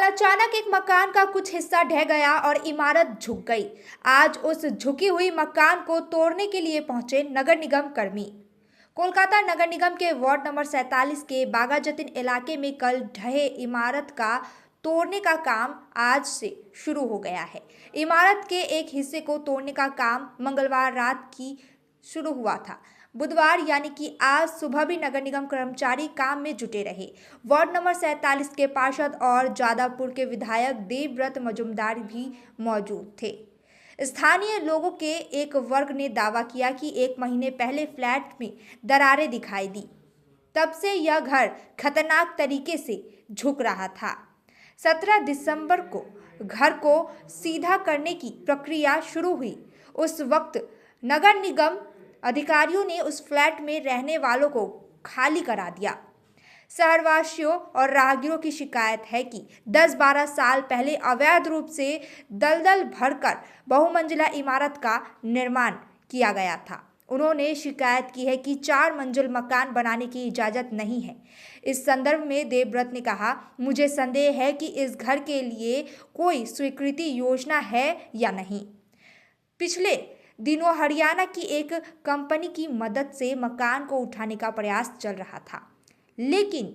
अचानक एक मकान का कुछ हिस्सा ढह गया और इमारत झुक गई। आज उस झुकी हुई मकान को तोड़ने के लिए पहुंचे नगर निगम कर्मी। कोलकाता नगर निगम के वार्ड नंबर 47 के बागाजतीन इलाके में कल ढहे इमारत का तोड़ने का काम आज से शुरू हो गया है। इमारत के एक हिस्से को तोड़ने का काम मंगलवार रात की शुरू हुआ था। बुधवार यानी कि आज सुबह भी नगर निगम कर्मचारी काम में जुटे रहे। वार्ड नंबर 47 के पार्षद और जादवपुर के विधायक देवव्रत मजूमदार भी मौजूद थे। स्थानीय लोगों के एक वर्ग ने दावा किया कि 1 महीने पहले फ्लैट में दरारें दिखाई दी, तब से यह घर खतरनाक तरीके से झुक रहा था। 17 दिसंबर को घर को सीधा करने की प्रक्रिया शुरू हुई। उस वक्त नगर निगम अधिकारियों ने उस फ्लैट में रहने वालों को खाली करा दिया। शहरवासियों और राहगीरों की शिकायत है कि 10-12 साल पहले अवैध रूप से दलदल भरकर बहुमंजिला इमारत का निर्माण किया गया था। उन्होंने शिकायत की है कि 4 मंजिल मकान बनाने की इजाज़त नहीं है। इस संदर्भ में देवव्रत ने कहा, मुझे संदेह है कि इस घर के लिए कोई स्वीकृति योजना है या नहीं। पिछले दिनों हरियाणा की एक कंपनी की मदद से मकान को उठाने का प्रयास चल रहा था, लेकिन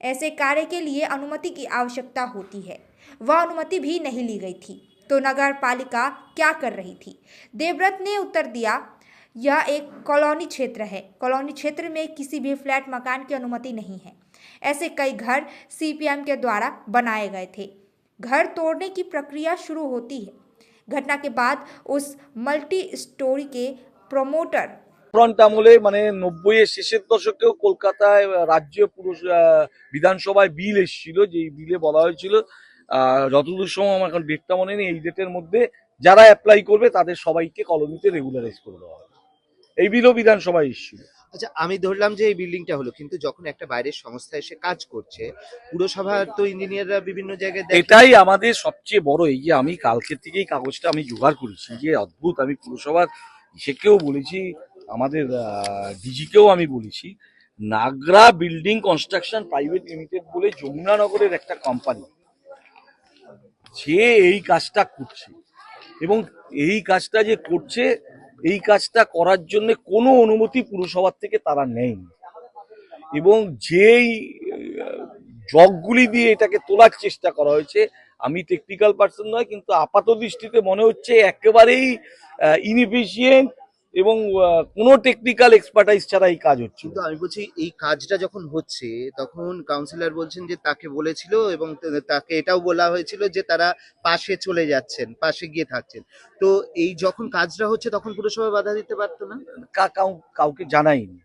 ऐसे कार्य के लिए अनुमति की आवश्यकता होती है। वह अनुमति भी नहीं ली गई थी, तो नगर पालिका क्या कर रही थी? देवव्रत ने उत्तर दिया, यह एक कॉलोनी क्षेत्र है। कॉलोनी क्षेत्र में किसी भी फ्लैट मकान की अनुमति नहीं है। ऐसे कई घर सीपीएम के द्वारा बनाए गए थे। घर तोड़ने की प्रक्रिया शुरू होती है। घटना के बाद उस मल्टी स्टोरी के प्रमोटर ফ্রন্ট আমলে মানে 90-এর শেষের দশকেও কলকাতায় রাজ্য বিধানসভায় বিল এসেছিল, যে বিলে বলা হয়েছিল যতদূর সময় আমার এখন ডেটটা মনে নেই, এই ডেটের মধ্যে যারা অ্যাপ্লাই করবে তাদের সবাইকে কলোনিতে রেগুলারাইজ করে দেওয়া হবে। এই বিলও বিধানসভায় এসেছিল। আচ্ছা, আমি ধরলাম যে এই বিল্ডিংটা হলো, কিন্তু যখন একটা বাইরের সংস্থা এসে কাজ করছে, পুরসভার তো ইঞ্জিনিয়াররা বিভিন্ন জায়গায় দেখে। এটাই আমাদের সবচেয়ে বড়, এই যে আমি কালকে থেকেই কাগজটা আমি জোগাড় করেছি, যে অদ্ভুত। আমি পুরসভার ইসেকেও বলেছি, আমাদের ডিজিকেও আমি বলেছি, নাগরা বিল্ডিং কনস্ট্রাকশন প্রাইভেট লিমিটেড বলে যমুনানগরের একটা কোম্পানি, যে এই কাজটা করছে এবং এই কাজটা যে করছে, এই কাজটা করার জন্য কোনো অনুমতি পুরসভার থেকে তারা নেয়নি। এবং যেই জগগুলি দিয়ে এটাকে তোলার চেষ্টা করা হয়েছে, আমি টেকনিক্যাল পার্সন নয়, কিন্তু আপাত দৃষ্টিতে মনে হচ্ছে একেবারেই ইনএফিশিয়েন্ট এবং কোনো টেকনিক্যাল এক্সপার্টাইজ ছাড়া এই কাজ হচ্ছে। কিন্তু আমি বলছি, এই কাজটা যখন হচ্ছে তখন কাউন্সিলর বলছেন যে তাকে বলেছিল এবং তাকে এটাও বলা হয়েছিল যে তারা পাশে চলে যাচ্ছেন, পাশে গিয়ে থাকছেন। তো এই যখন কাজটা হচ্ছে তখন পুরসভা বাধা দিতে পারতো না? কাউকে জানাইনি।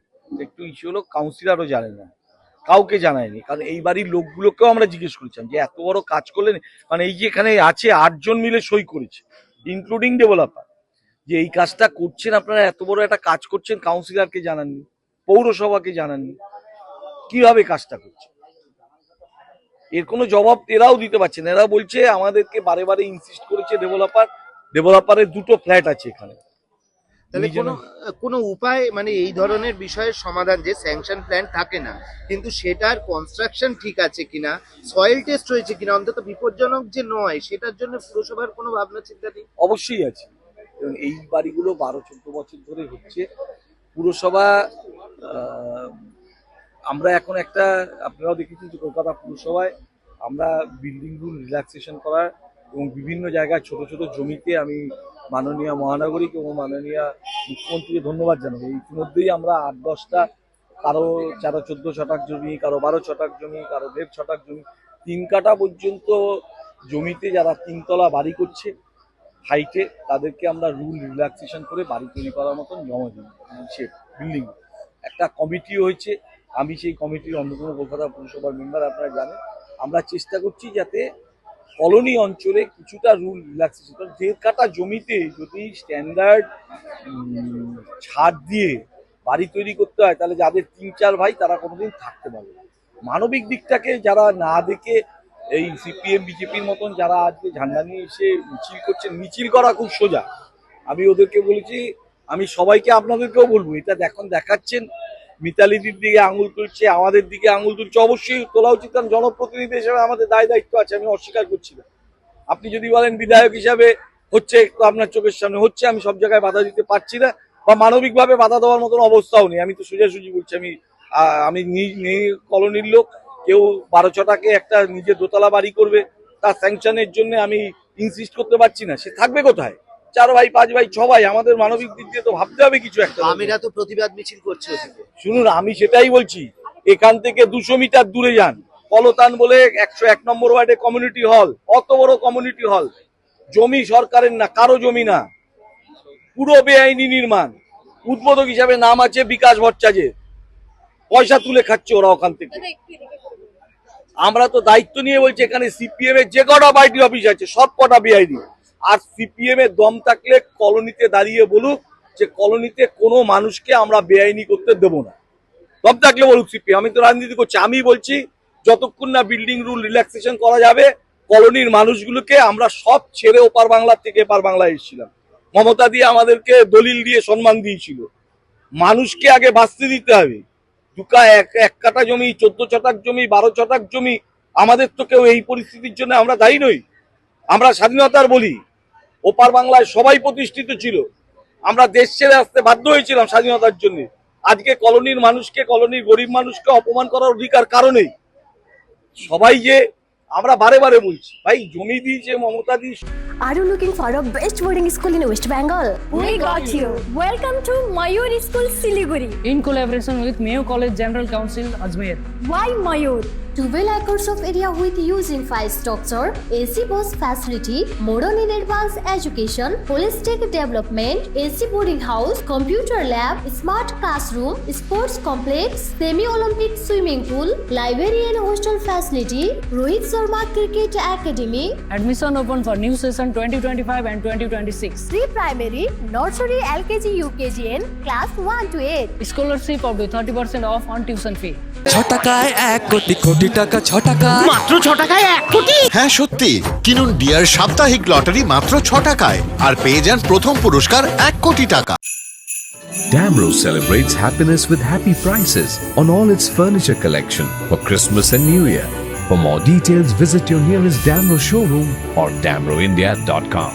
একটু ইস্যু হলো, কাউন্সিলরও জানে না, কাউকে জানায়নি। কারণ এই বাড়ির লোকগুলোকেও আমরা জিজ্ঞেস করেছিলাম যে এত বড় কাজ করলেন, মানে এই যে এখানে আছে 8 জন মিলে সই করেছে, ইনক্লুডিং ডেভেলপার, যে এই কাজটা করছেন আপনারা, এত বড় একটা কাজ করছেন, কাউন্সিলরকে জানাননি, পৌরসভাকে জানাননি, কিভাবে কাজটা করছে? এর কোনো জবাব এরাও দিতে পারছে না। এরা বলছে আমাদেরকে বারে বারে ইনসিস্ট করেছে ডেভেলপারের 2টো ফ্ল্যাট আছে এখানে। তাহলে কোনো উপায়, মানে এই ধরনের বিষয়ের সমাধান, যে স্যাংশন প্ল্যান থাকে না কিন্তু সেটার কনস্ট্রাকশন ঠিক আছে কিনা, সয়েল টেস্ট হয়েছে কিনা, অন্তত বিপজ্জনক যে নয়, সেটার জন্য পুরসভার কোনো ভাবনা চিন্তা নেই? অবশ্যই আছে। এবং এই বাড়িগুলো 12-14 বছর ধরে হচ্ছে। পুরসভা, আমরা এখন একটা, আপনারাও দেখেছেন যে কলকাতা পুরসভায় আমরা বিল্ডিং রুল রিল্যাক্সেশন করার এবং বিভিন্ন জায়গায় ছোট ছোট জমিতে আমি মাননীয় মহানগরিক এবং মাননীয় মুখ্যমন্ত্রীকে ধন্যবাদ জানাবো। ইতিমধ্যেই আমরা 8-10টা, কারো 13-14 ছটাক জমি, কারো 12 ছটাক জমি, কারো 1.5 ছটাক জমি, 3 কাঠা পর্যন্ত জমিতে যারা 3 তলা বাড়ি করছে হাইটে, তাদেরকে আমরা রুল রিল্যাক্সেশন করে বাড়ি তৈরি করার মতন জমা দিচ্ছে। বিল্ডিং একটা কমিটি হয়েছে, আমি সেই কমিটির অন্যতম কলকাতা পুরসভার মেম্বার, আপনারা জানেন। আমরা চেষ্টা করছি যাতে কলোনি অঞ্চলে কিছুটা রুল রিল্যাক্সেশন, 1.5 কাঠা জমিতে যদি স্ট্যান্ডার্ড ছাড় দিয়ে বাড়ি তৈরি করতে হয়, তাহলে যাদের 3-4 ভাই তারা কোনোদিন থাকতে পারবে। মানবিক দিকটাকে যারা না দেখে, এই সিপিএম বিজেপির মতন যারা আজকে ঝান্ডা নিয়ে এসে মিছিল করছেন, মিছিল করা খুব সোজা। আমি ওদেরকে বলেছি, আমি সবাইকে আপনাদেরকেও বলবো, এটা এখন দেখাচ্ছেন মিতালিদির দিকে আঙুল তুলছে, আমাদের দিকে আঙুল তুলছে, অবশ্যই তোলা উচিত, কারণ জনপ্রতিনিধি হিসেবে আমাদের দায় দায়িত্ব আছে, আমি অস্বীকার করছি না। আপনি যদি বলেন বিধায়ক হিসাবে হচ্ছে, একটু আপনার চোখের সামনে হচ্ছে, আমি সব জায়গায় বাধা দিতে পারছি না, বা মানবিকভাবে বাধা দেওয়ার মতন অবস্থাও নেই। আমি তো সোজাসুজি বলছি, আমি কলোনির লোক, কেউ 12 একটা নিজের দোতলা বাড়ি করবে, তার স্যাংশনের জন্য আমি ইনসিস্ট করতে পারছি না, সে থাকবে কোথায়? 4 ভাই 5 ভাই 6 ভাই, আমাদের মানবিক দিক দিয়ে তো ভাবতে হবে কিছু একটা। আমিরা তো প্রতিবাদ মিছিল করছে ওদিকে। শুনুন, আমি সেটাই বলছি, এখান থেকে 200 মিটার দূরে যান, কলতান বলে 101 নম্বর ওয়ার্ডে কমিউনিটি হল, অত বড় কমিউনিটি হল, জমি সরকারের না, কারো জমি না, পুরো বেআইনি নির্মাণ। উদ্বোধক হিসাবে নাম আছে বিকাশ ভট্টাচার্যের, পয়সা তুলে খাচ্ছে ওরা ওখান থেকে। আমরা তো দায়িত্ব নিয়ে বলছি, এখানে সিপিএম এর যে কটা পার্টি অফিস আছে সব কটা বেআইনি। আর সিপিএম এর দম থাকলে কলোনিতে দাঁড়িয়ে বলুক যে কলোনিতে কোনো মানুষকে আমরা বেআইনি করতে দেবো না, দম থাকলে বলুক সিপিএম। আমি তো রাজনীতি করছি, আমি বলছি যতক্ষণ না বিল্ডিং রুল রিল্যাক্সেশন করা যাবে, কলোনির মানুষগুলোকে আমরা সব ছেড়ে ওপার বাংলার থেকে এপার বাংলায় এসেছিলাম। মমতা দিয়ে আমাদেরকে দলিল দিয়ে সম্মান দিয়েছিল। মানুষকে আগে বাঁচতে দিতে হবে। এক কাঠা জমি, 14 ছটাক জমি, 12 ছটাক জমি, আমাদের তো কেউ এই পরিস্থিতির জন্য আমরা দায়ী নই। আমরা স্বাধীনতার বলি, ওপার বাংলায় সবাই প্রতিষ্ঠিত ছিল, আমরা দেশ ছেড়ে আসতে বাধ্য হয়েছিলাম স্বাধীনতার জন্য। আজকে কলোনির মানুষকে, কলোনির গরিব মানুষকে অপমান করার অধিকার কারণেই সবাই, যে আমরা বারে বারে বলছি, ভাই জমি দিয়েছে মমতা দি। Are you looking for a best boarding school in West Bengal? We got you. Welcome to Mayur School, Siliguri. In collaboration with Mayo College General Council, Ajmer. Why Mayur? 12 acres of area with using 5 structure, AC bus facility, modern and advanced education, holistic development, AC boarding house, computer lab, smart classroom, sports complex, semi-Olympic swimming pool, library and hostel facility, Rohit Sharma Cricket Academy, Admission open for new session 2025 and 2026. Pre-primary, nursery, LKG, UKG and class 1 to 8. Scholarship up to 30% off on tuition fee. 6 টাকায় 1 কোটি কোটি টাকা, 6 টাকায় মাত্র 6 টাকায় 1 কোটি। হ্যাঁ সত্যি, কিনুন deer সাপ্তাহিক লটারি মাত্র 6 টাকায় আর পেয়ে যান প্রথম পুরস্কার 1 কোটি টাকা। Damro celebrates happiness with happy prices on all its furniture collection for Christmas and New Year. For more details, visit your nearest Damro showroom or damroindia.com.